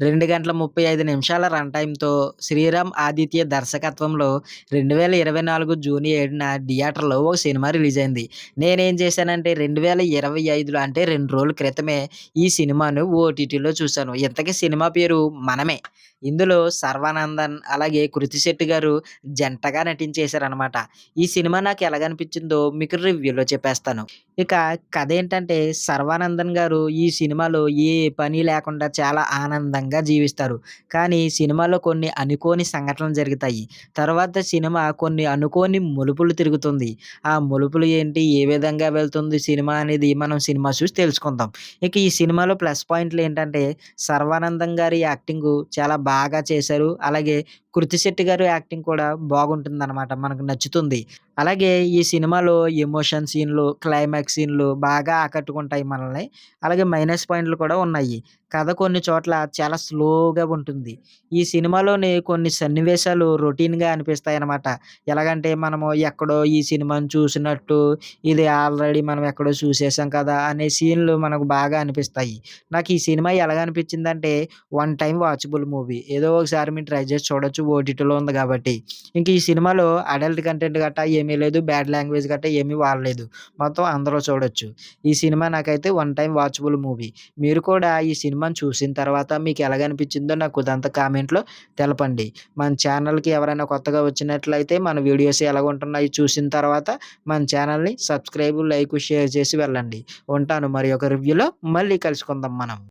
2 గంటల 35 నిమిషాల రన్ టైమ్‌తో శ్రీరామ్ ఆదిత్య దర్శకత్వంలో 2024 జూన్ 7న థియేటర్‌లో ఒక సినిమా రిలీజ్ అయింది. నేనేం చేశానంటే 2025లో అంటే 2 రోజుల క్రితమే ఈ సినిమాను ఓటీటీలో చూసాను. ఇంతకీ సినిమా పేరు 'మనమే'. ఇందులో సర్వానందన్ అలాగే కృతి శెట్టి గారు జంటగా నటించేశారనమాట. ఈ సినిమా నాకు ఎలాగనిపించిందో మీకు రివ్యూలో చెప్పేస్తాను. ఇక కథేంటంటే సర్వానందన్ గారు ఈ సినిమాలో ఏ పని లేకుండా చాలా ఆనందంగా జీవిస్తారు. కానీ సినిమాలో కొన్ని అనుకోని సంఘటనలు జరుగుతాయి. తర్వాత సినిమా కొన్ని అనుకోని మలుపులు తిరుగుతుంది. ఆ మలుపులు ఏంటి? ఏ విధంగా వెళ్తుంది సినిమా అనేది మనం సినిమా చూసి తెలుసుకుందాం. ఇక ఈ సినిమాలో ప్లస్ పాయింట్‌లేంటంటే సర్వానందం గారి యాక్టింగు చాలా బాగా చేశారు. అలాగే కృతి శెట్టి గారి యాక్టింగ్ కూడా బాగుంటుందనమాట. మనకు నచ్చుతుంది. అలాగే ఈ సినిమాలో ఎమోషన్ సీన్‌లు, క్లైమాక్స్ సీన్‌లు బాగా ఆకట్టుకుంటాయి మనల్ని. అలాగే మైనస్ పాయింట్లు కూడా ఉన్నాయి. కథ కొన్ని చోట్ల చాలా స్లోగా ఉంటుంది. ఈ సినిమాలోని కొన్ని సన్నివేశాలు రొటీన్‌గా అనిపిస్తాయన్నమాట. ఎలాగంటే మనము ఎక్కడో ఈ సినిమాని చూసినట్టు, ఇది ఆల్రెడీ మనం ఎక్కడో చూసేసాం కదా! అనే సీన్‌లు మనకు బాగా అనిపిస్తాయి. నాకు ఈ సినిమా ఎలాగనిపించిందంటే వన్ టైమ్ వాచబుల్ మూవీ. ఏదో ఒకసారి మీరు ట్రై చేసి చూడొచ్చు ఓటీటీలో ఉంది కాబట్టి. ఇంక ఈ సినిమాలో అడల్ట్ కంటెంట్ గట్టా ఏమీ లేదు. బ్యాడ్ లాంగ్వేజ్ గట్టా ఏమీ వాడలేదు. మొత్తం అందరూ చూడొచ్చు. ఈ సినిమా నాకైతే వన్ టైమ్ వాచబుల్ మూవీ. మీరు కూడా ఈ సినిమాని చూసిన తర్వాత మీకు ఎలాగనిపించిందో నాకు ఉదంత కామెంట్‌లో తెలపండి. మన ఛానల్‌కి ఎవరైనా కొత్తగా వచ్చినట్లయితే మన వీడియోస్ ఎలాగుంటున్నాయి చూసిన తర్వాత మన ఛానల్‌ని సబ్స్క్రైబ్, లైక్, షేర్ చేసి వెళ్ళండి. ఉంటాను మరి ఒక రివ్యూలో మళ్ళీ కలుసుకుందాం మనం.